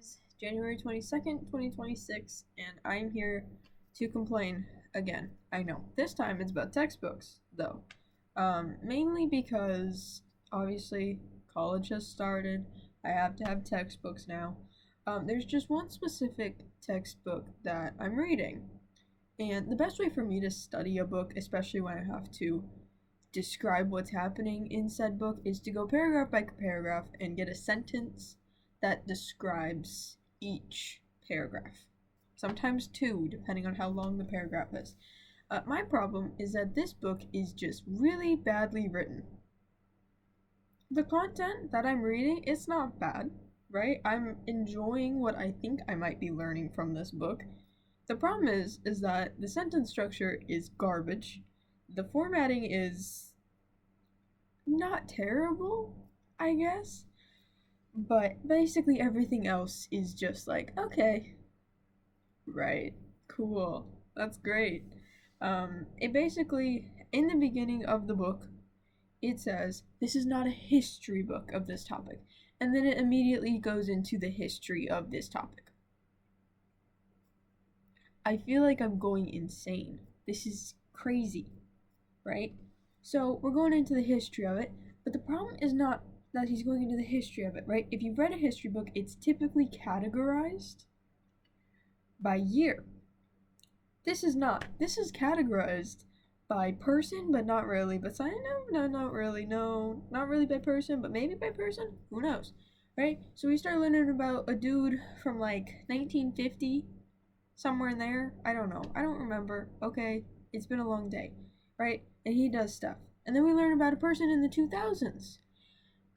is January 22nd, 2026, and I'm here to complain again. I know. This time it's about textbooks, though. Mainly because, obviously, college has started. I have to have textbooks now. There's just one specific textbook that I'm reading. And the best way for me to study a book, especially when I have to describe what's happening in said book, is to go paragraph by paragraph and get a sentence that describes each paragraph. Sometimes two, depending on how long the paragraph is. My problem is that this book is just really badly written. The content that I'm reading, it's not bad, right? I'm enjoying what I think I might be learning from this book. The problem is that the sentence structure is garbage. The formatting is not terrible, I guess. But basically everything else is just like, okay, right, cool, that's great. It basically, in the beginning of the book, it says, this is not a history book of this topic. And then it immediately goes into the history of this topic. I feel like I'm going insane. This is crazy, right? So we're going into the history of it, but the problem is not that he's going into the history of it, right? If you've read a history book, it's typically categorized by year. This is not. This is categorized by person, but not really. But no, not really. No, not really by person, but maybe by person. Who knows, right? So we start learning about a dude from like 1950, somewhere in there. I don't know. I don't remember. Okay, it's been a long day, right? And he does stuff. And then we learn about a person in the 2000s.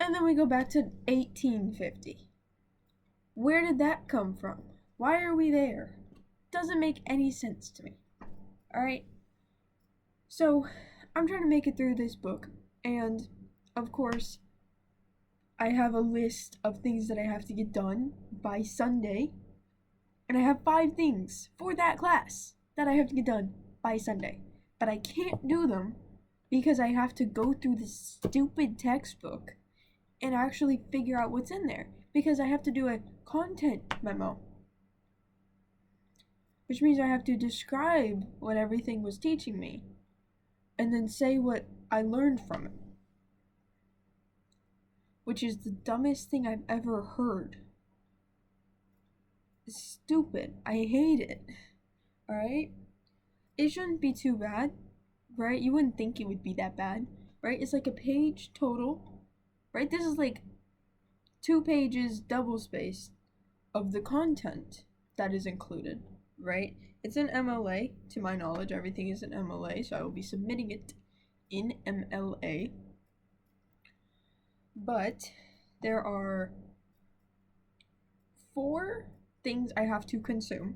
And then we go back to 1850. Where did that come from? Why are we there? Doesn't make any sense to me. Alright? So, I'm trying to make it through this book. And, of course, I have a list of things that I have to get done by Sunday. And I have 5 things for that class that I have to get done by Sunday. But I can't do them because I have to go through this stupid textbook and actually figure out what's in there. Because I have to do a content memo. Which means I have to describe what everything was teaching me. And then say what I learned from it. Which is the dumbest thing I've ever heard. It's stupid. I hate it. Alright? It shouldn't be too bad. Right? You wouldn't think it would be that bad. Right? It's like a page total. Right? This is like 2 pages double spaced of the content that is included. Right? It's in MLA. To my knowledge, everything is in MLA. So I will be submitting it in MLA. But there are 4 things I have to consume,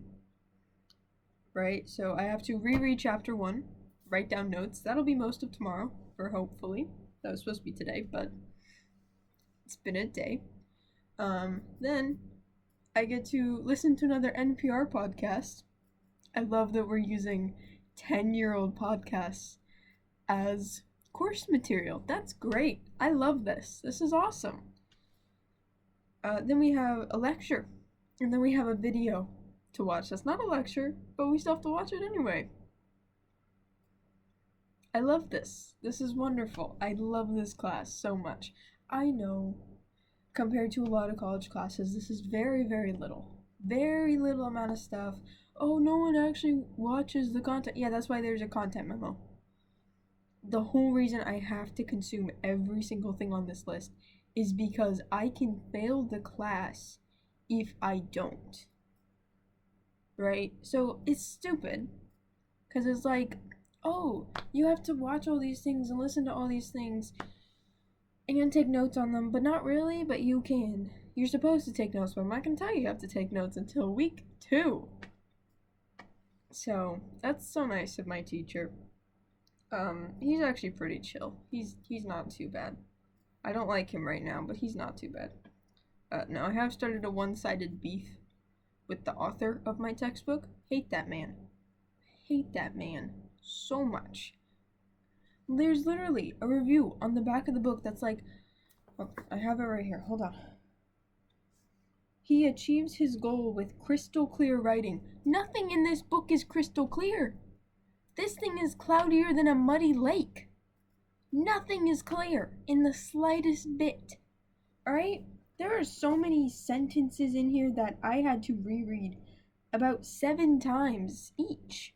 right? So I have to reread chapter 1, write down notes. That'll be most of tomorrow, or hopefully. That was supposed to be today, but it's been a day. Then I get to listen to another NPR podcast. I love that we're using 10-year-old podcasts as course material. That's great. I love this. This is awesome. Then we have a lecture. And then we have a video to watch. That's not a lecture, but we still have to watch it anyway. I love this. This is wonderful. I love this class so much. I know, compared to a lot of college classes, this is very, very little. Very little amount of stuff. Oh, no one actually watches the content. Yeah, that's why there's a content memo. The whole reason I have to consume every single thing on this list is because I can fail the class if I don't. Right? So it's stupid. Because it's like, oh, you have to watch all these things and listen to all these things and take notes on them, but not really, but you can. You're supposed to take notes, but I'm not going to tell you have to take notes until week 2. So, that's so nice of my teacher. He's actually pretty chill. He's not too bad. I don't like him right now, but he's not too bad. No, I have started a one-sided beef with the author of my textbook. Hate that man. Hate that man so much. There's literally a review on the back of the book that's like, oh, I have it right here. Hold on. He achieves his goal with crystal clear writing. Nothing in this book is crystal clear. This thing is cloudier than a muddy lake. Nothing is clear in the slightest bit. Alright? There are so many sentences in here that I had to reread about 7 times each.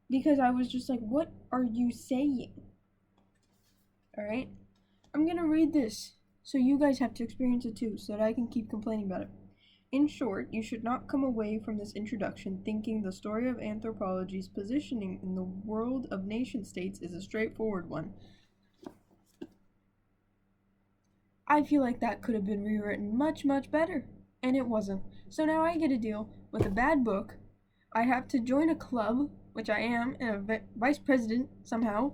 Because I was just like, what are you saying? Alright? I'm gonna read this so you guys have to experience it too, so that I can keep complaining about it. In short, you should not come away from this introduction thinking the story of anthropology's positioning in the world of nation-states is a straightforward one. I feel like that could have been rewritten much, much better, and it wasn't. So now I get to deal with a bad book. I have to join a club, which I am, and a vice president somehow.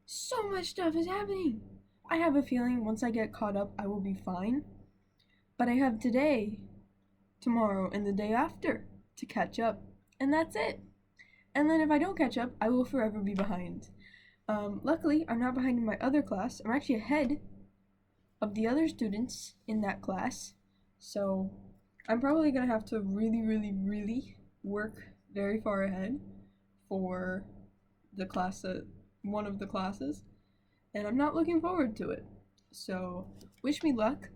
So much stuff is happening. I have a feeling once I get caught up, I will be fine. But I have today, tomorrow, and the day after to catch up, and that's it. And then if I don't catch up, I will forever be behind. Luckily, I'm not behind in my other class. I'm actually ahead of the other students in that class. So I'm probably gonna have to really, really, really work very far ahead for the class, one of the classes, and I'm not looking forward to it. So wish me luck.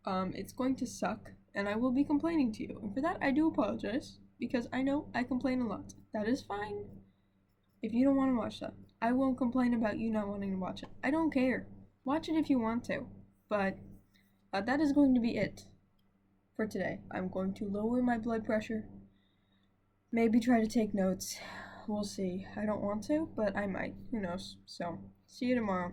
It's going to suck, and I will be complaining to you. And for that, I do apologize, because I know I complain a lot. That is fine. If you don't want to watch that, I won't complain about you not wanting to watch it. I don't care. Watch it if you want to. But that is going to be it for today. I'm going to lower my blood pressure. Maybe try to take notes. We'll see. I don't want to, but I might. Who knows? So, see you tomorrow.